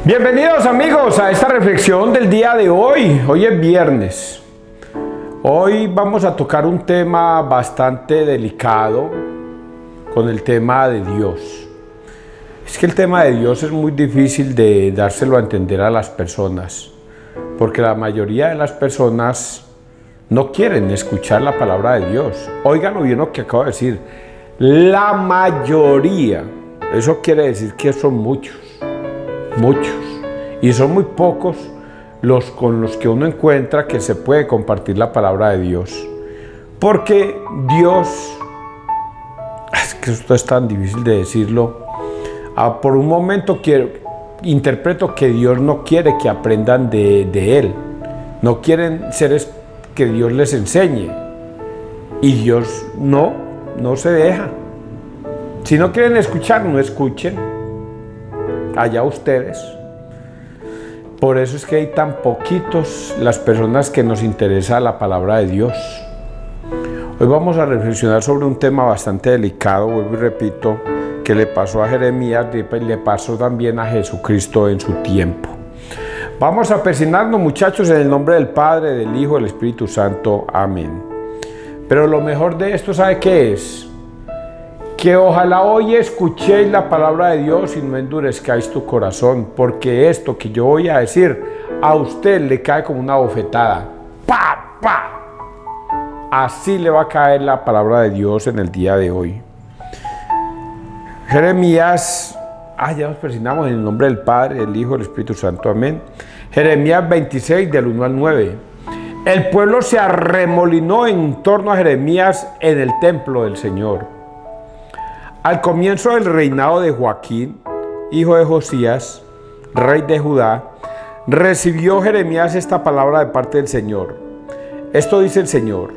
Bienvenidos amigos a esta reflexión del día de hoy. Hoy es viernes. Hoy vamos a tocar un tema bastante delicado con el tema de Dios. Es que el tema de Dios es muy difícil de dárselo a entender a las personas, porque la mayoría de las personas no quieren escuchar la palabra de Dios. Óiganlo bien lo que acabo de decir. La mayoría. Eso quiere decir que son muchos. Y son muy pocos los con los que uno encuentra que se puede compartir la palabra de Dios. Porque Dios, es que esto es tan difícil de decirlo, por un momento interpreto que Dios no quiere que aprendan de Él. No quieren seres que Dios les enseñe. Y Dios no se deja. Si no quieren escuchar, no escuchen. Allá ustedes. Por eso es que hay tan poquitos las personas que nos interesa la palabra de Dios. Hoy vamos a reflexionar sobre un tema bastante delicado, vuelvo y repito, que le pasó a Jeremías y le pasó también a Jesucristo en su tiempo. Vamos a persignarnos, muchachos, en el nombre del Padre, del Hijo, del Espíritu Santo. Amén. Pero lo mejor de esto, ¿sabe qué es? Que ojalá hoy escuchéis la palabra de Dios y no endurezcáis tu corazón, porque esto que yo voy a decir a usted le cae como una bofetada. ¡Pa! ¡Pa! Así le va a caer la palabra de Dios en el día de hoy. Jeremías, ya nos persignamos en el nombre del Padre, del Hijo, del Espíritu Santo. Amén. Jeremías 26, del 1 al 9. El pueblo se arremolinó en torno a Jeremías en el templo del Señor. Al comienzo del reinado de Joaquín, hijo de Josías, rey de Judá, recibió Jeremías esta palabra de parte del Señor. Esto dice el Señor: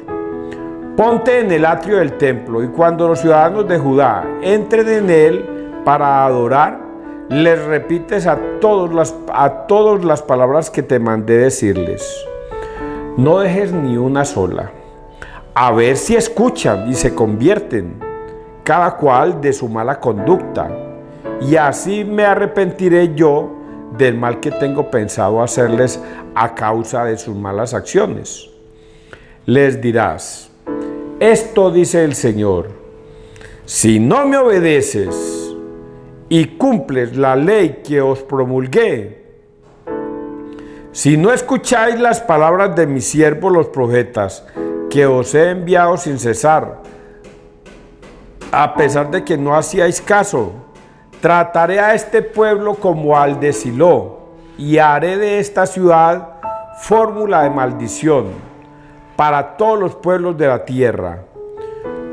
ponte en el atrio del templo, y cuando los ciudadanos de Judá entren en él para adorar, les repites a todos las palabras que te mandé decirles. No dejes ni una sola, a ver si escuchan y se convierten, cada cual de su mala conducta, y así me arrepentiré yo del mal que tengo pensado hacerles a causa de sus malas acciones. Les dirás: esto dice el Señor, si no me obedeces y cumples la ley que os promulgué, si no escucháis las palabras de mis siervos los profetas, que os he enviado sin cesar, a pesar de que no hacíais caso, trataré a este pueblo como al de Silo, y haré de esta ciudad fórmula de maldición para todos los pueblos de la tierra.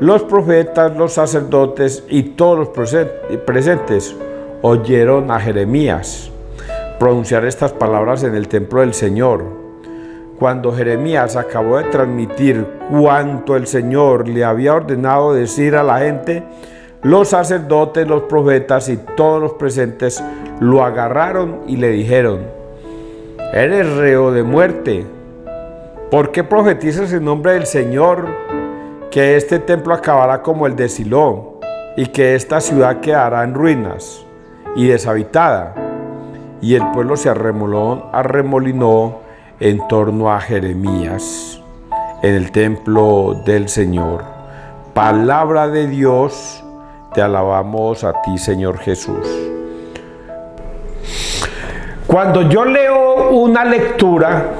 Los profetas, los sacerdotes y todos los presentes oyeron a Jeremías pronunciar estas palabras en el templo del Señor. Cuando Jeremías acabó de transmitir cuanto el Señor le había ordenado decir a la gente, los sacerdotes, los profetas y todos los presentes lo agarraron y le dijeron: eres reo de muerte. ¿Por qué profetizas en nombre del Señor que este templo acabará como el de Silo y que esta ciudad quedará en ruinas y deshabitada? Y el pueblo se arremolinó en torno a Jeremías en el templo del Señor. Palabra de Dios, te alabamos a ti, Señor Jesús. Cuando yo leo una lectura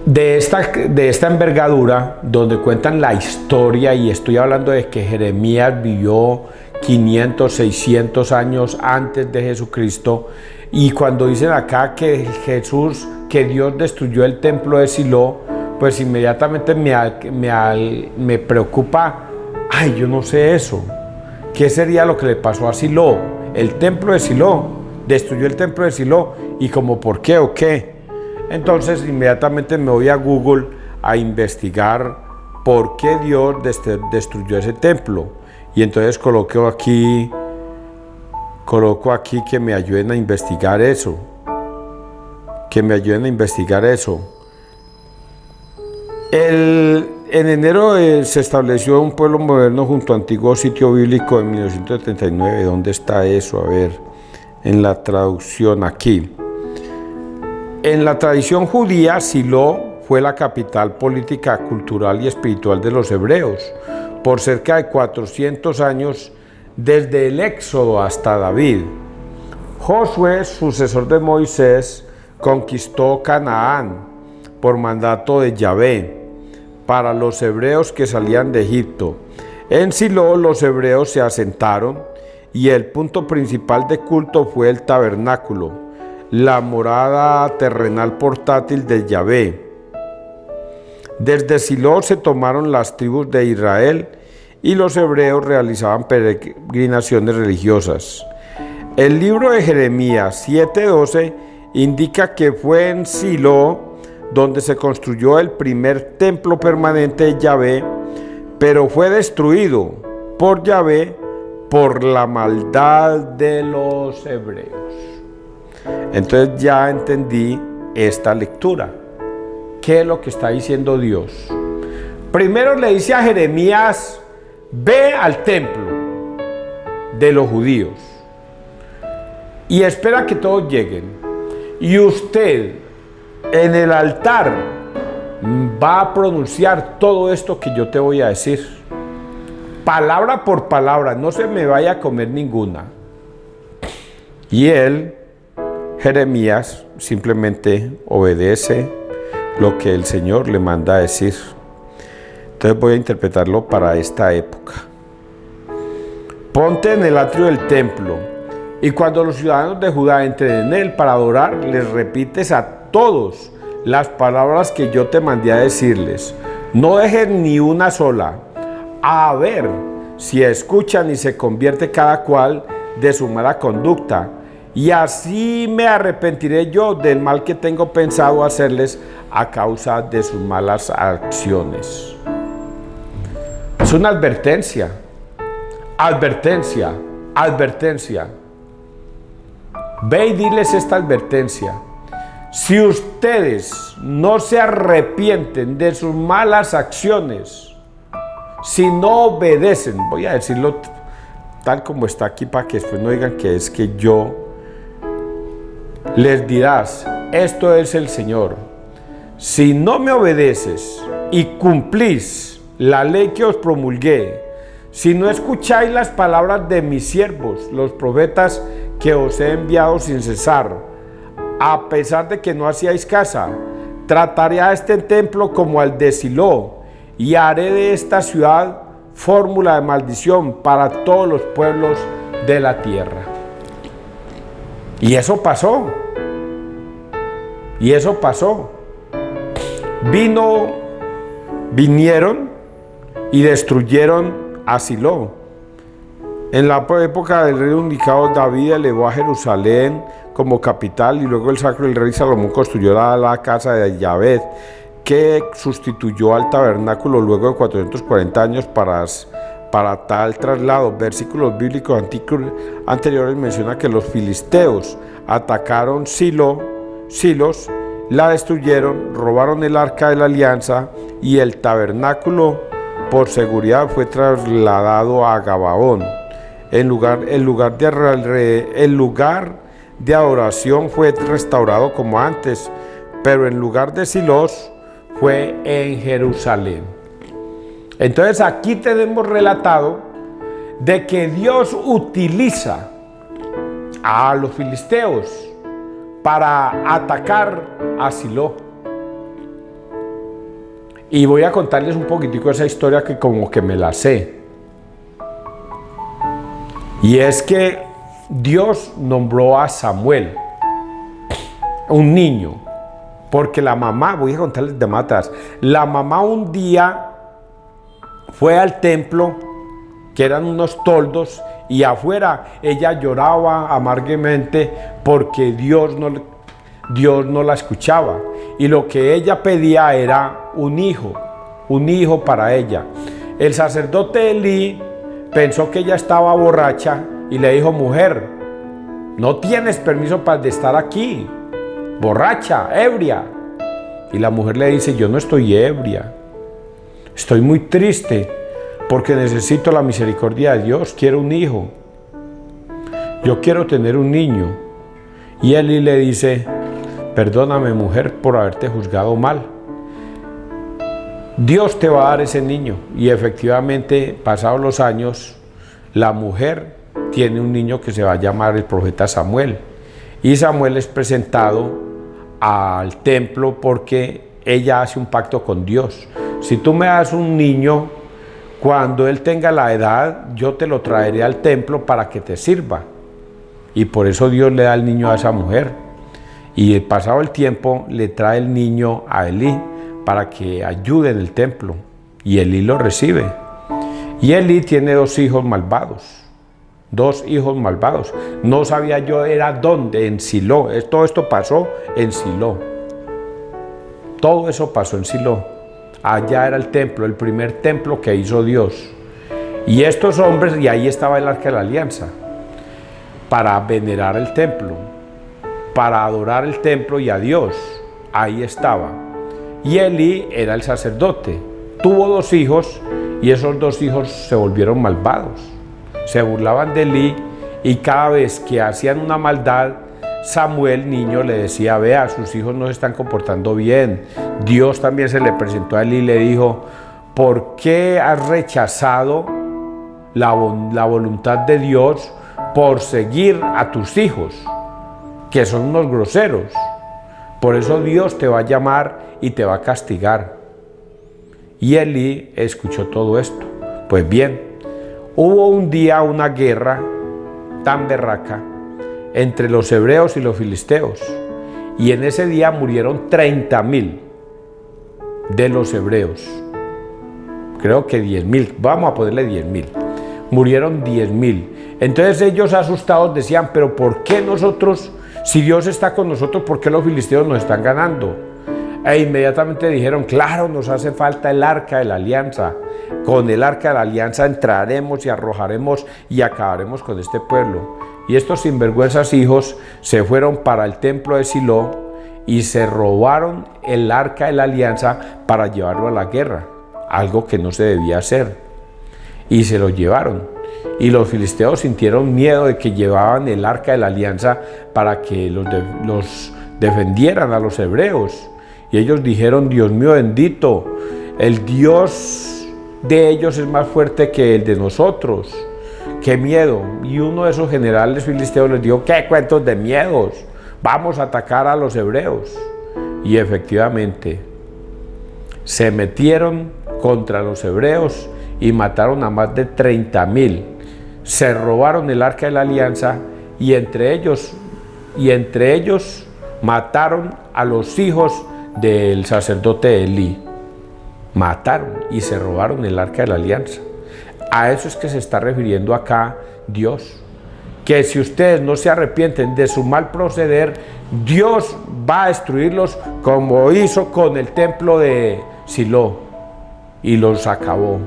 de esta envergadura, donde cuentan la historia, y estoy hablando de que Jeremías vivió 500, 600 años antes de Jesucristo, y cuando dicen acá que Dios destruyó el templo de Silo, pues inmediatamente me preocupa, yo no sé eso. ¿Qué sería lo que le pasó a Silo? El templo de Silo, destruyó el templo de Silo, y como por qué o qué. Entonces inmediatamente me voy a Google a investigar por qué Dios destruyó ese templo. Y entonces coloco aquí que me ayuden a investigar eso. En enero se estableció un pueblo moderno junto a antiguo sitio bíblico en 1939. ¿Dónde está eso? A ver, en la traducción aquí. En la tradición judía, Silo fue la capital política, cultural y espiritual de los hebreos por cerca de 400 años, desde el Éxodo hasta David. Josué, sucesor de Moisés, conquistó Canaán por mandato de Yahvé para los hebreos que salían de Egipto. En Silo los hebreos se asentaron y el punto principal de culto fue el tabernáculo, la morada terrenal portátil de Yahvé. Desde Silo se tomaron las tribus de Israel y los hebreos realizaban peregrinaciones religiosas. El libro de Jeremías 7:12 indica que fue en Silo donde se construyó el primer templo permanente de Yahvé, pero fue destruido por Yahvé por la maldad de los hebreos. Entonces ya entendí esta lectura. ¿Qué es lo que está diciendo Dios? Primero le dice a Jeremías: ve al templo de los judíos y espera que todos lleguen. Y usted en el altar va a pronunciar todo esto que yo te voy a decir. Palabra por palabra, no se me vaya a comer ninguna. Y él, Jeremías, simplemente obedece lo que el Señor le manda a decir. Entonces voy a interpretarlo para esta época. Ponte en el atrio del templo, y cuando los ciudadanos de Judá entren en él para adorar, les repites a todos las palabras que yo te mandé a decirles. No dejen ni una sola, a ver si escuchan y se convierte cada cual de su mala conducta, y así me arrepentiré yo del mal que tengo pensado hacerles a causa de sus malas acciones. Es una advertencia, advertencia, advertencia. Ve y diles esta advertencia: si ustedes no se arrepienten de sus malas acciones, si no obedecen, voy a decirlo tal como está aquí para que después no digan que es que yo les dirás, esto es el Señor: si no me obedeces y cumplís la ley que os promulgué, si no escucháis las palabras de mis siervos, los profetas que os he enviado sin cesar, a pesar de que no hacíais caso, trataré a este templo como al de Silo, y haré de esta ciudad fórmula de maldición para todos los pueblos de la tierra. Y eso pasó. Y eso pasó. Vinieron y destruyeron a Silo. En la época del rey unificado, David elevó a Jerusalén como capital, y luego el sacro del rey Salomón construyó la casa de Yahvé, que sustituyó al tabernáculo luego de 440 años para tal traslado. Versículos bíblicos anteriores mencionan que los filisteos atacaron Silos, la destruyeron, robaron el arca de la alianza, y el tabernáculo por seguridad fue trasladado a Gabaón. El lugar de adoración fue restaurado como antes, pero en lugar de Silos fue en Jerusalén. Entonces aquí tenemos relatado de que Dios utiliza a los filisteos para atacar a Silo. Y voy a contarles un poquitico esa historia que como que me la sé. Y es que Dios nombró a Samuel, un niño, porque la mamá, voy a contarles de más atrás, la mamá un día fue al templo, que eran unos toldos, y afuera ella lloraba amargamente porque Dios no la escuchaba, y lo que ella pedía era un hijo para ella. El sacerdote Elí pensó que ella estaba borracha y le dijo: mujer, no tienes permiso de estar aquí, borracha, ebria. Y la mujer le dice: yo no estoy ebria, estoy muy triste porque necesito la misericordia de Dios, quiero un hijo. yo quiero tener un niño. Y Elí le dice, perdóname mujer por haberte juzgado mal. Dios te va a dar ese niño. Y efectivamente, pasados los años, la mujer tiene un niño que se va a llamar el profeta Samuel. Y Samuel es presentado al templo porque ella hace un pacto con Dios. Si tú me das un niño, cuando él tenga la edad, yo te lo traeré al templo para que te sirva. Y por eso Dios le da el niño a esa mujer. Y pasado el tiempo, le trae el niño a Elí para que ayude en el templo. Y Elí lo recibe. Y Elí tiene dos hijos malvados. No sabía yo era dónde, en Silo. Todo esto pasó en Silo. Todo eso pasó en Silo. Allá era el templo, el primer templo que hizo Dios. Y estos hombres, y ahí estaba el Arca de la Alianza, para venerar el templo, para adorar el templo y a Dios. Ahí estaba. Y Elí era el sacerdote. Tuvo dos hijos y esos dos hijos se volvieron malvados. Se burlaban de Elí y cada vez que hacían una maldad, Samuel, niño, le decía, vea, sus hijos no se están comportando bien. Dios también se le presentó a Elí y le dijo, ¿por qué has rechazado la voluntad de Dios por seguir a tus hijos, que son unos groseros? Por eso Dios te va a llamar y te va a castigar. Y Elí escuchó todo esto. Pues bien, hubo un día una guerra tan berraca entre los hebreos y los filisteos. Y en ese día murieron 30.000 de los hebreos. Creo que 10.000, vamos a ponerle 10.000. Murieron 10.000. Entonces ellos asustados decían, pero ¿por qué nosotros, si Dios está con nosotros, por qué los filisteos nos están ganando? E inmediatamente dijeron, claro, nos hace falta el Arca de la Alianza. Con el Arca de la Alianza entraremos y arrojaremos y acabaremos con este pueblo. Y estos sinvergüenzas hijos se fueron para el templo de Silo y se robaron el Arca de la Alianza para llevarlo a la guerra, algo que no se debía hacer. Y se lo llevaron. Y los filisteos sintieron miedo de que llevaban el Arca de la Alianza para que los defendieran a los hebreos. Y ellos dijeron, Dios mío bendito, el Dios de ellos es más fuerte que el de nosotros. ¡Qué miedo! Y uno de esos generales filisteos les dijo, ¿qué cuentos de miedos? Vamos a atacar a los hebreos. Y efectivamente, se metieron contra los hebreos y mataron a más de 30.000. Se robaron el Arca de la Alianza y entre ellos mataron a los hijos del sacerdote Elí. Mataron y se robaron el Arca de la Alianza. A eso es que se está refiriendo acá Dios. Que si ustedes no se arrepienten de su mal proceder, Dios va a destruirlos como hizo con el templo de Silo y los acabó.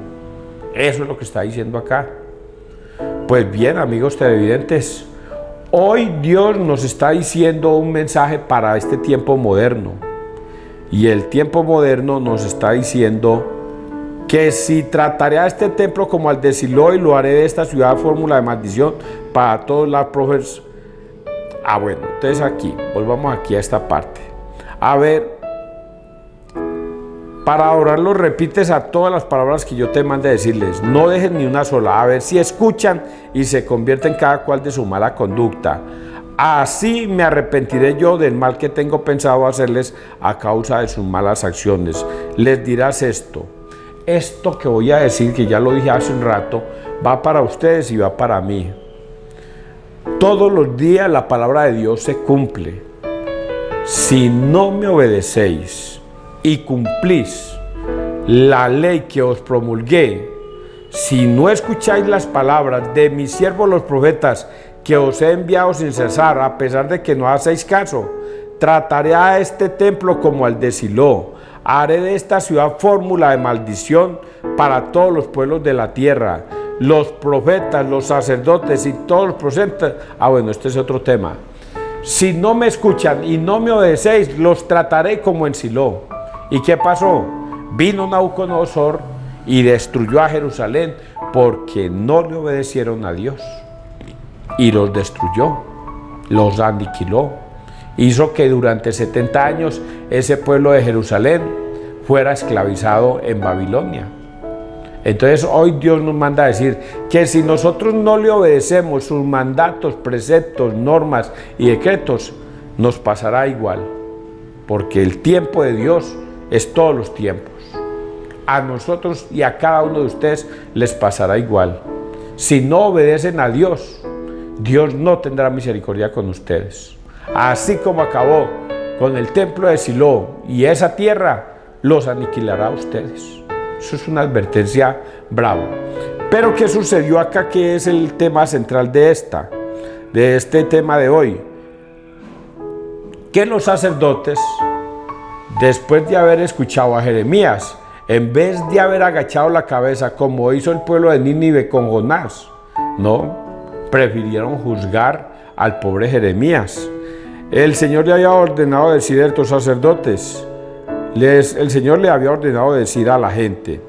Eso es lo que está diciendo acá. Pues bien, amigos televidentes, hoy Dios nos está diciendo un mensaje para este tiempo moderno. Y el tiempo moderno nos está diciendo que si trataré a este templo como al de Silo y lo haré de esta ciudad fórmula de maldición para todos los profetas. Bueno, entonces aquí, volvamos aquí a esta parte. A ver, para adorarlo repites a todas las palabras que yo te mande decirles. No dejes ni una sola, a ver si escuchan y se convierten cada cual de su mala conducta. Así me arrepentiré yo del mal que tengo pensado hacerles a causa de sus malas acciones. Les dirás esto que voy a decir, que ya lo dije hace un rato, va para ustedes y va para mí. Todos los días la palabra de Dios se cumple. Si no me obedecéis y cumplís la ley que os promulgué, si no escucháis las palabras de mis siervos los profetas que os he enviado sin cesar, a pesar de que no hacéis caso, trataré a este templo como al de Silo. Haré de esta ciudad fórmula de maldición para todos los pueblos de la tierra. Los profetas, los sacerdotes y todos los profetas. Bueno, este es otro tema. Si no me escuchan y no me obedecéis, los trataré como en Silo. ¿Y qué pasó? Vino Nabucodonosor y destruyó a Jerusalén porque no le obedecieron a Dios. y los destruyó, los aniquiló. Hizo que durante 70 años ese pueblo de Jerusalén fuera esclavizado en Babilonia. Entonces hoy Dios nos manda a decir que si nosotros no le obedecemos sus mandatos, preceptos, normas y decretos, nos pasará igual, porque el tiempo de Dios es todos los tiempos. A nosotros y a cada uno de ustedes les pasará igual. Si no obedecen a Dios, Dios no tendrá misericordia con ustedes. Así como acabó con el templo de Silo y esa tierra, los aniquilará a ustedes. Eso es una advertencia brava. Pero ¿qué sucedió acá? Que es el tema central de este tema de hoy. Que los sacerdotes, después de haber escuchado a Jeremías, en vez de haber agachado la cabeza como hizo el pueblo de Nínive con Jonás, no, prefirieron juzgar al pobre Jeremías. El Señor le había ordenado decir a estos sacerdotes, el Señor le había ordenado decir a la gente.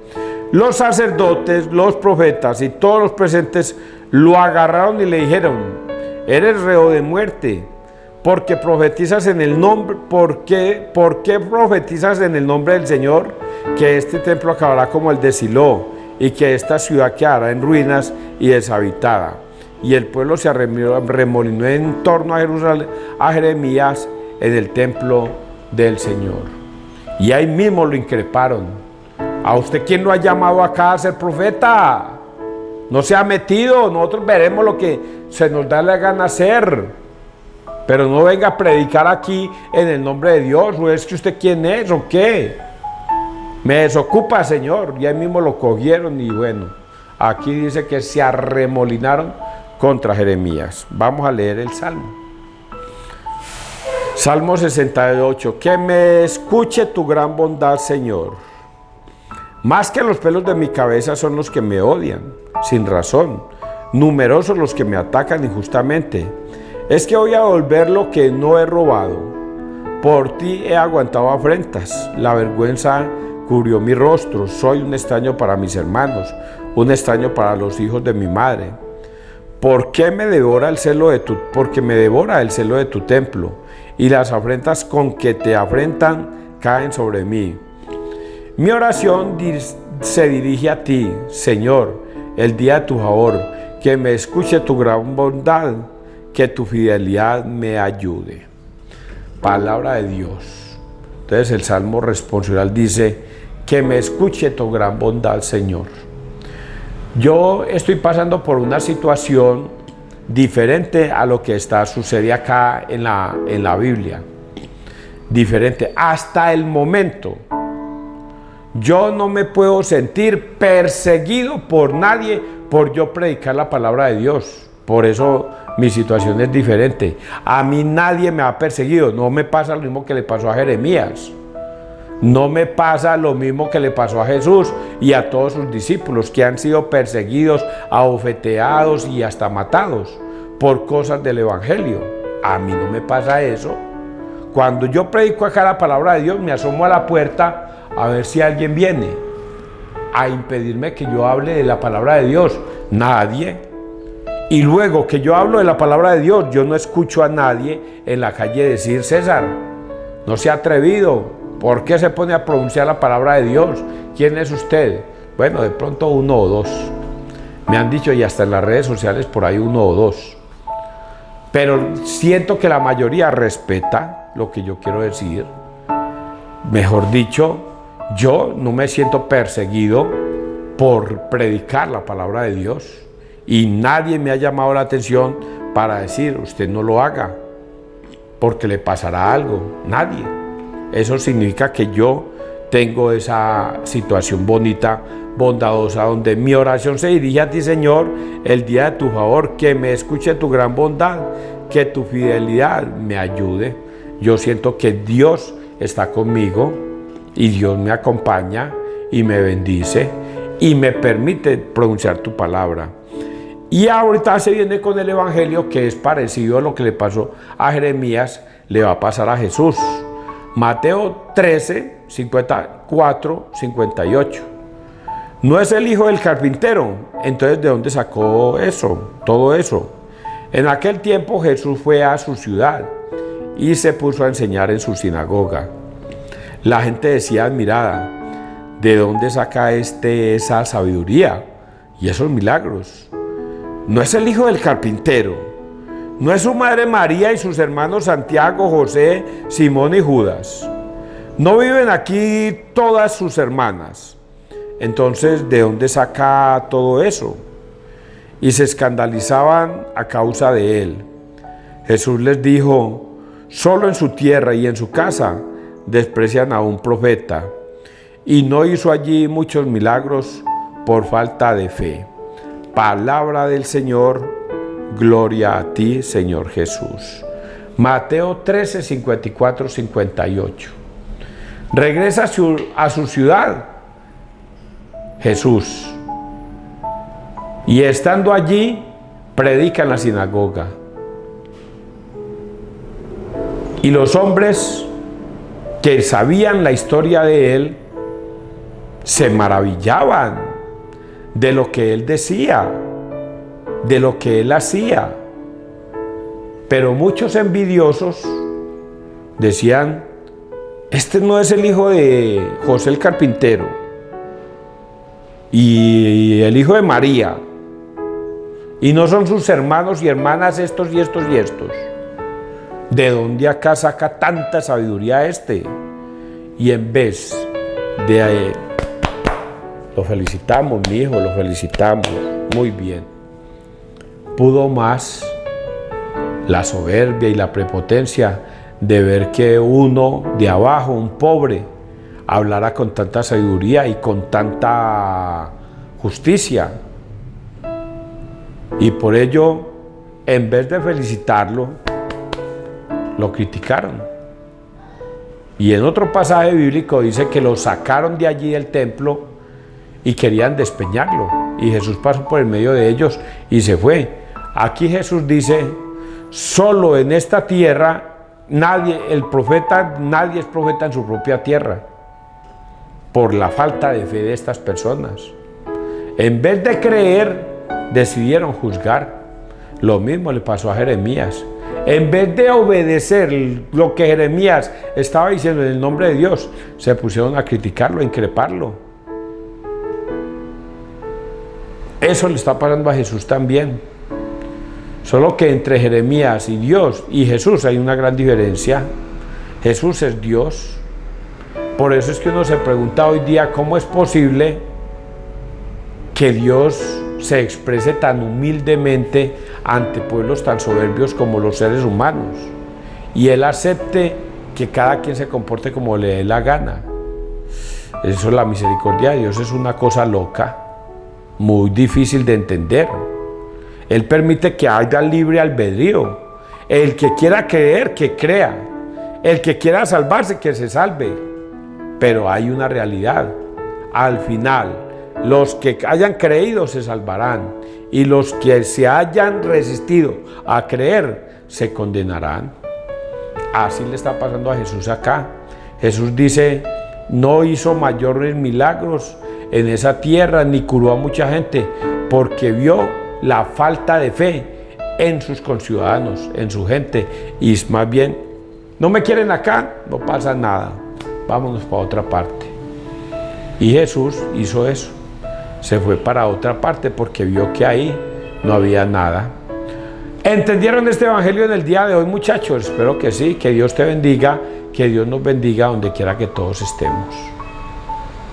Los sacerdotes, los profetas y todos los presentes lo agarraron y le dijeron: eres reo de muerte, porque profetizas en el nombre, ¿por qué profetizas en el nombre del Señor que este templo acabará como el de Silo y que esta ciudad quedará en ruinas y deshabitada? Y el pueblo se arremolinó en torno a Jerusalén, a Jeremías en el templo del Señor. Y ahí mismo lo increparon. ¿A usted quién lo ha llamado acá a ser profeta? No se ha metido, nosotros veremos lo que se nos da la gana hacer. Pero no venga a predicar aquí en el nombre de Dios. ¿O es que usted quién es o qué? Me desocupa, Señor. Y ahí mismo lo cogieron y bueno, aquí dice que se arremolinaron contra Jeremías. Vamos a leer el Salmo. Salmo 68. Que me escuche tu gran bondad, Señor. Más que los pelos de mi cabeza son los que me odian, sin razón. Numerosos los que me atacan injustamente. Es que voy a devolver lo que no he robado. Por ti he aguantado afrentas. La vergüenza cubrió mi rostro. Soy un extraño para mis hermanos, un extraño para los hijos de mi madre. ¿Por qué me devora el celo de porque me devora el celo de tu templo? Y las afrentas con que te afrentan caen sobre mí. Mi oración se dirige a ti, Señor, el día de tu favor, que me escuche tu gran bondad, que tu fidelidad me ayude. Palabra de Dios. Entonces el Salmo responsorial dice: que me escuche tu gran bondad, Señor. Yo estoy pasando por una situación diferente a lo que sucede acá en la Biblia. Diferente. Hasta el momento, yo no me puedo sentir perseguido por nadie por yo predicar la palabra de Dios. Por eso mi situación es diferente. A mí nadie me ha perseguido. No me pasa lo mismo que le pasó a Jeremías. No me pasa lo mismo que le pasó a Jesús y a todos sus discípulos, que han sido perseguidos, abofeteados y hasta matados por cosas del Evangelio. A mí no me pasa eso. Cuando yo predico acá la palabra de Dios, me asomo a la puerta a ver si alguien viene a impedirme que yo hable de la palabra de Dios. Nadie. Y luego que yo hablo de la palabra de Dios, yo no escucho a nadie en la calle decir: César, no se ha atrevido. ¿Por qué se pone a pronunciar la palabra de Dios? ¿Quién es usted? Bueno, de pronto uno o dos. Me han dicho, y hasta en las redes sociales por ahí uno o dos. Pero siento que la mayoría respeta lo que yo quiero decir. Mejor dicho, yo no me siento perseguido por predicar la palabra de Dios. Y nadie me ha llamado la atención para decir: usted no lo haga, porque le pasará algo. Nadie. Eso significa que yo tengo esa situación bonita, bondadosa, donde mi oración se dirige a ti, Señor, el día de tu favor, que me escuche tu gran bondad, que tu fidelidad me ayude. Yo siento que Dios está conmigo y Dios me acompaña y me bendice y me permite pronunciar tu palabra. Y ahorita se viene con el Evangelio, que es parecido a lo que le pasó a Jeremías, le va a pasar a Jesús. Mateo 13, 54, 58. ¿No es el hijo del carpintero? Entonces, ¿de dónde sacó eso? Todo eso. En aquel tiempo Jesús fue a su ciudad y se puso a enseñar en su sinagoga. La gente decía admirada: ¿de dónde saca esa sabiduría y esos milagros? ¿No es el hijo del carpintero? ¿No es su madre María y sus hermanos Santiago, José, Simón y Judas? ¿No viven aquí todas sus hermanas? Entonces, ¿de dónde saca todo eso? Y se escandalizaban a causa de él. Jesús les dijo: solo en su tierra y en su casa desprecian a un profeta. Y no hizo allí muchos milagros por falta de fe. Palabra del Señor, gloria a ti, Señor Jesús. Mateo 13, 54, 58. Regresa a su ciudad Jesús, y estando allí, predica en la sinagoga. Y los hombres que sabían la historia de él se maravillaban de lo que él decía, de lo que él hacía. Pero muchos envidiosos decían: este no es el hijo de José el carpintero y el hijo de María, y no son sus hermanos y hermanas estos y estos y estos. ¿De dónde acá saca tanta sabiduría este? Y en vez de lo felicitamos, mi hijo, lo felicitamos, muy bien, pudo más la soberbia y la prepotencia de ver que uno de abajo, un pobre, hablara con tanta sabiduría y con tanta justicia. Y por ello, en vez de felicitarlo, lo criticaron. Y en otro pasaje bíblico dice que lo sacaron de allí del templo y querían despeñarlo. Y Jesús pasó por el medio de ellos y se fue. Aquí Jesús dice: solo en esta tierra nadie es profeta en su propia tierra, por la falta de fe de estas personas. En vez de creer, decidieron juzgar. Lo mismo le pasó a Jeremías. En vez de obedecer lo que Jeremías estaba diciendo en el nombre de Dios, se pusieron a criticarlo, a increparlo. Eso le está pasando a Jesús también. Solo que entre Jeremías y Dios y Jesús hay una gran diferencia. Jesús es Dios. Por eso es que uno se pregunta hoy día: ¿cómo es posible que Dios se exprese tan humildemente ante pueblos tan soberbios como los seres humanos, y Él acepte que cada quien se comporte como le dé la gana? Eso es la misericordia de Dios, es una cosa loca, muy difícil de entender. Él permite que haya libre albedrío. El que quiera creer, que crea. El que quiera salvarse, que se salve. Pero hay una realidad: al final, los que hayan creído se salvarán, y los que se hayan resistido a creer se condenarán. Así le está pasando a Jesús acá. Jesús dice: no hizo mayores milagros en esa tierra, ni curó a mucha gente, porque vio la falta de fe en sus conciudadanos, en su gente, y más bien: no me quieren acá, no pasa nada, vámonos para otra parte. Y Jesús hizo eso. Se fue para otra parte porque vio que ahí no había nada. ¿Entendieron este evangelio en el día de hoy, muchachos? Espero que sí. Que Dios te bendiga, que Dios nos bendiga donde quiera que todos estemos.